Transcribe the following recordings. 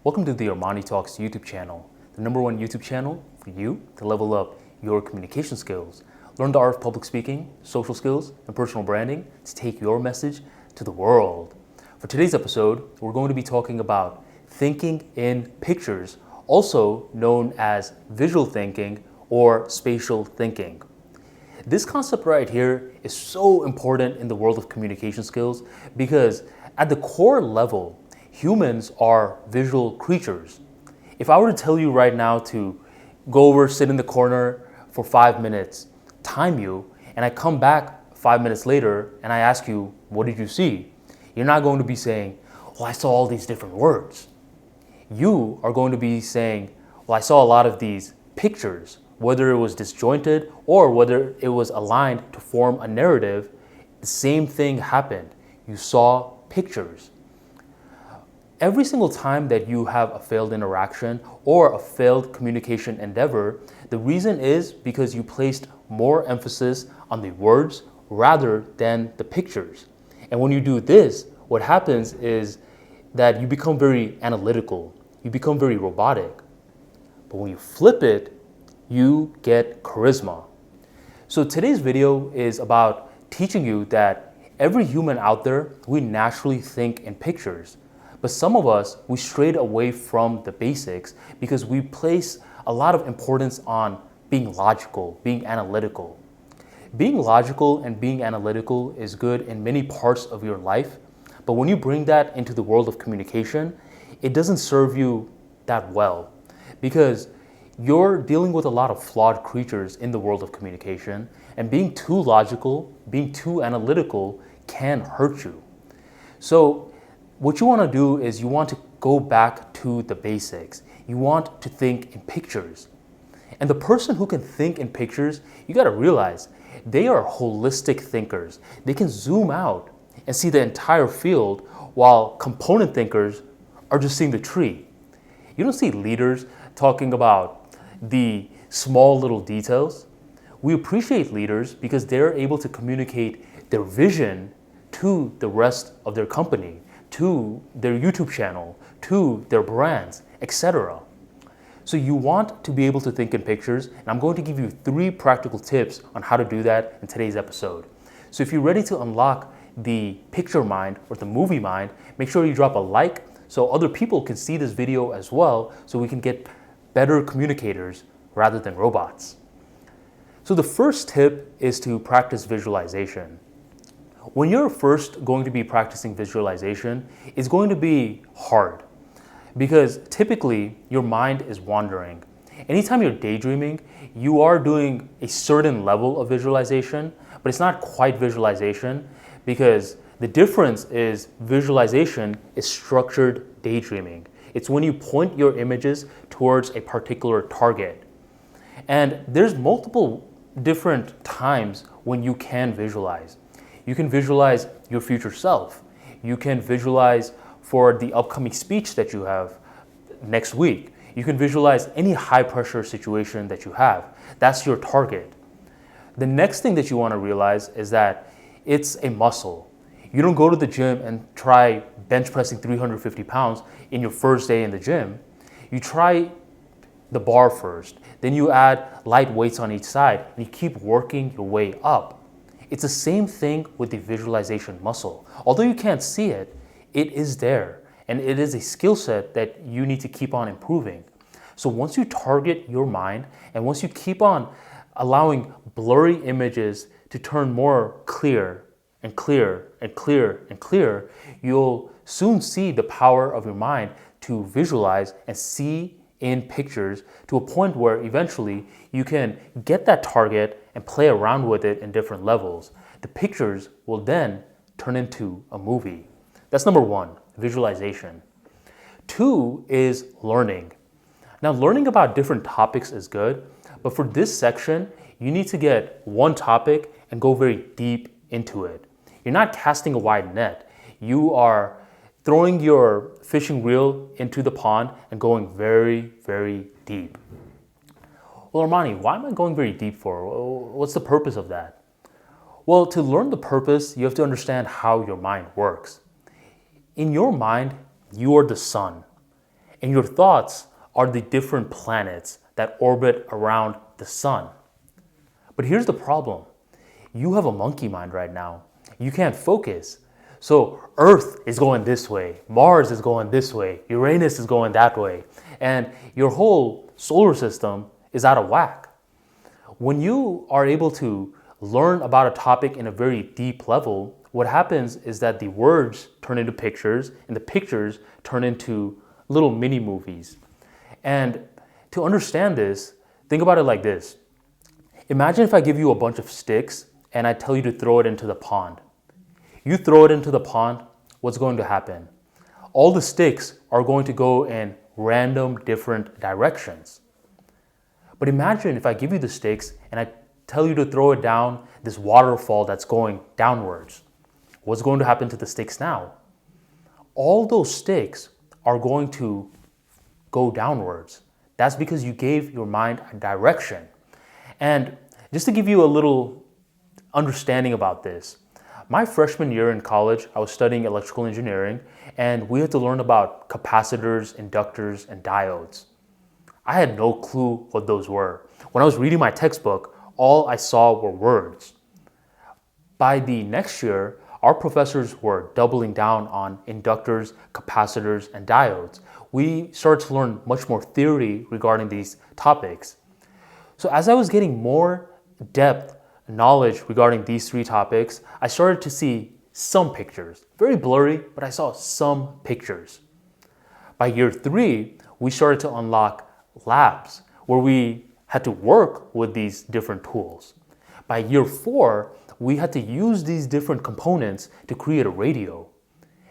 Welcome to the Armani Talks YouTube channel, the #1 YouTube channel for you to level up your communication skills, learn the art of public speaking, social skills, and personal branding to take your message to the world. For today's episode, we're going to be talking about thinking in pictures, also known as visual thinking or spatial thinking. This concept right here is so important in the world of communication skills because at the core level, humans are visual creatures. If I were to tell you right now to go over, sit in the corner for 5 minutes, time you, and I come back 5 minutes later and I ask you, what did you see? You're not going to be saying, well, I saw all these different words. You are going to be saying, well, I saw a lot of these pictures, whether it was disjointed or whether it was aligned to form a narrative. The same thing happened. You saw pictures. Every single time that you have a failed interaction or a failed communication endeavor, the reason is because you placed more emphasis on the words rather than the pictures. And when you do this, what happens is that you become very analytical, you become very robotic. But when you flip it, you get charisma. So today's video is about teaching you that every human out there, we naturally think in pictures. But some of us, we strayed away from the basics because we place a lot of importance on being logical, being analytical. Being logical and being analytical is good in many parts of your life, but when you bring that into the world of communication, it doesn't serve you that well because you're dealing with a lot of flawed creatures in the world of communication, and being too logical, being too analytical can hurt you. So what you want to do is you want to go back to the basics. You want to think in pictures. And the person who can think in pictures, you got to realize they are holistic thinkers. They can zoom out and see the entire field while component thinkers are just seeing the tree. You don't see leaders talking about the small little details. We appreciate leaders because they're able to communicate their vision to the rest of their company, to their YouTube channel, to their brands, etc. So you want to be able to think in pictures, and I'm going to give you 3 practical tips on how to do that in today's episode. So if you're ready to unlock the picture mind or the movie mind, make sure you drop a like so other people can see this video as well, so we can get better communicators rather than robots. So the first tip is to practice visualization. When you're first going to be practicing visualization, it's going to be hard because typically your mind is wandering. Anytime you're daydreaming, you are doing a certain level of visualization, but it's not quite visualization because the difference is visualization is structured daydreaming. It's when you point your images towards a particular target. And there's multiple different times when you can visualize. You can visualize your future self. You can visualize for the upcoming speech that you have next week. You can visualize any high pressure situation that you have. That's your target. The next thing that you want to realize is that it's a muscle. You don't go to the gym and try bench pressing 350 pounds in your first day in the gym. You try the bar first, then you add light weights on each side, and you keep working your way up. It's the same thing with the visualization muscle. Although you can't see it, it is there, and it is a skill set that you need to keep on improving. So once you target your mind, and once you keep on allowing blurry images to turn more clear and clear and clear and clear, you'll soon see the power of your mind to visualize and see in pictures to a point where eventually you can get that target and play around with it in different levels. The pictures will then turn into a movie. That's number 1, visualization. 2 is learning. Now, learning about different topics is good, but for this section, you need to get one topic and go very deep into it. You're not casting a wide net. You are throwing your fishing reel into the pond and going very, very deep. Well, Armani, why am I going very deep for? What's the purpose of that? Well, to learn the purpose, you have to understand how your mind works. In your mind, you are the sun. And your thoughts are the different planets that orbit around the sun. But here's the problem. You have a monkey mind right now. You can't focus. So Earth is going this way, Mars is going this way, Uranus is going that way, and your whole solar system is out of whack. When you are able to learn about a topic in a very deep level, what happens is that the words turn into pictures and the pictures turn into little mini movies. And to understand this, think about it like this. Imagine if I give you a bunch of sticks and I tell you to throw it into the pond. You throw it into the pond, what's going to happen? All the sticks are going to go in random different directions. But imagine if I give you the sticks and I tell you to throw it down this waterfall that's going downwards. What's going to happen to the sticks now? All those sticks are going to go downwards. That's because you gave your mind a direction. And just to give you a little understanding about this, my freshman year in college, I was studying electrical engineering, and we had to learn about capacitors, inductors, and diodes. I had no clue what those were. When I was reading my textbook, all I saw were words. By the next year, our professors were doubling down on inductors, capacitors, and diodes. We started to learn much more theory regarding these topics. So as I was getting more depth knowledge regarding these three topics, I started to see some pictures. Very blurry, but I saw some pictures. By year 3, we started to unlock labs where we had to work with these different tools. By year 4, we had to use these different components to create a radio.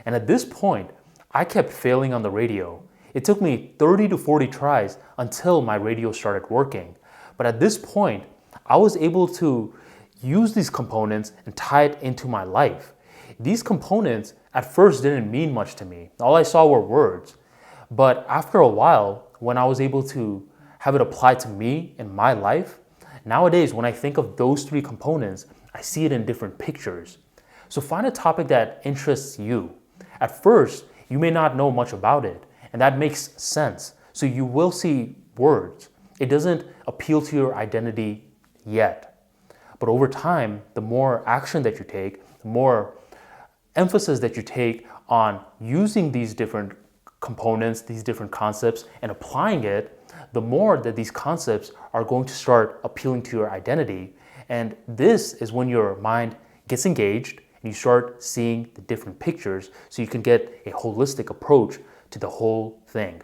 And at this point, I kept failing on the radio. It took me 30 to 40 tries until my radio started working. But at this point, I was able to use these components and tie it into my life. These components at first didn't mean much to me. All I saw were words. But after a while, when I was able to have it applied to me in my life, nowadays when I think of those three components, I see it in different pictures. So find a topic that interests you. At first, you may not know much about it, and that makes sense. So you will see words. It doesn't appeal to your identity yet. But over time, the more action that you take, the more emphasis that you take on using these different components, these different concepts, and applying it, the more that these concepts are going to start appealing to your identity. And this is when your mind gets engaged and you start seeing the different pictures so you can get a holistic approach to the whole thing.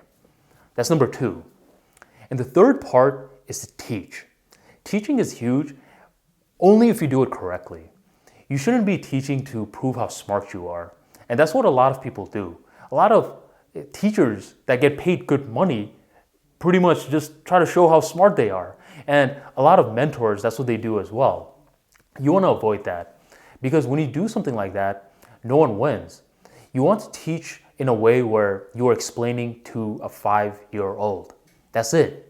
That's number 2. And the third part is to teach. Teaching is huge only if you do it correctly. You shouldn't be teaching to prove how smart you are. And that's what a lot of people do. A lot of teachers that get paid good money pretty much just try to show how smart they are. And a lot of mentors, that's what they do as well. You want to avoid that because when you do something like that, no one wins. You want to teach in a way where you're explaining to a 5-year-old. That's it.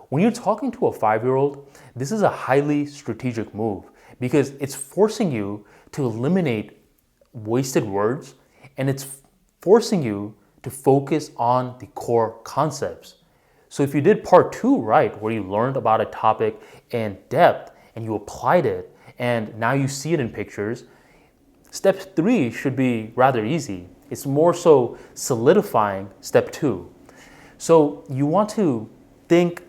When you're talking to a 5-year-old, this is a highly strategic move because it's forcing you to eliminate wasted words and it's forcing you to focus on the core concepts. So if you did part 2 right, where you learned about a topic in depth and you applied it and now you see it in pictures, step 3 should be rather easy. It's more so solidifying step 2. So you want to think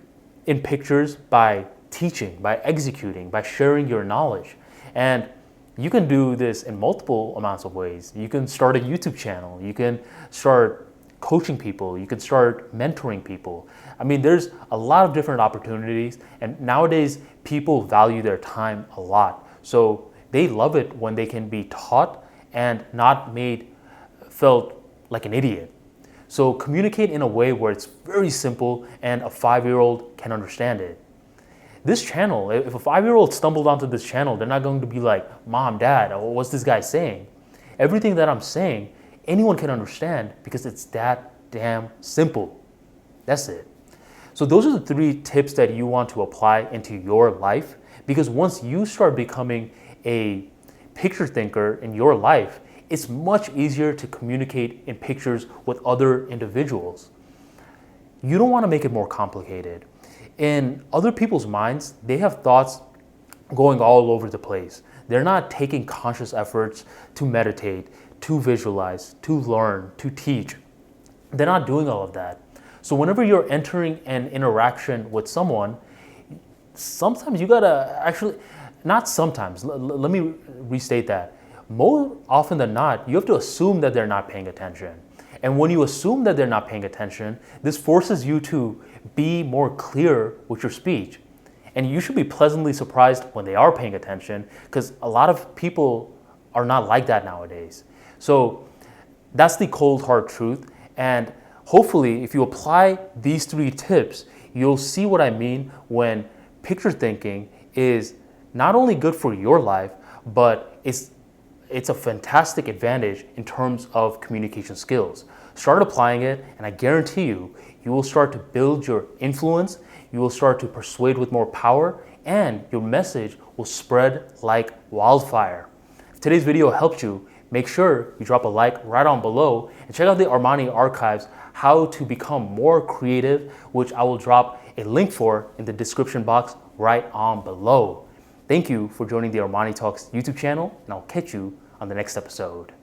in pictures by teaching, by executing, by sharing your knowledge. And you can do this in multiple amounts of ways. You can start a YouTube channel. You can start coaching people. You can start mentoring people. I mean, there's a lot of different opportunities. And nowadays, people value their time a lot. So they love it when they can be taught and not felt like an idiot. So communicate in a way where it's very simple and a 5-year-old can understand it. This channel, if a 5-year-old stumbled onto this channel, they're not going to be like, Mom, Dad, what's this guy saying? Everything that I'm saying, anyone can understand because it's that damn simple. That's it. So those are the 3 tips that you want to apply into your life because once you start becoming a picture thinker in your life, it's much easier to communicate in pictures with other individuals. you don't want to make it more complicated. In other people's minds, they have thoughts going all over the place. They're not taking conscious efforts to meditate, to visualize, to learn, to teach. They're not doing all of that. So whenever you're entering an interaction with someone, sometimes you gotta actually, not sometimes, let me restate that. More often than not, you have to assume that they're not paying attention. And when you assume that they're not paying attention, this forces you to be more clear with your speech. And you should be pleasantly surprised when they are paying attention, because a lot of people are not like that nowadays. So that's the cold hard truth. And hopefully, if you apply these 3 tips, you'll see what I mean when picture thinking is not only good for your life, but it's a fantastic advantage in terms of communication skills. Start applying it, and I guarantee you, you will start to build your influence, you will start to persuade with more power, and your message will spread like wildfire. If today's video helped you, make sure you drop a like right on below and check out the Armani archives, how to become more creative, which I will drop a link for in the description box right on below. Thank you for joining the Armani Talks YouTube channel, and I'll catch you on the next episode.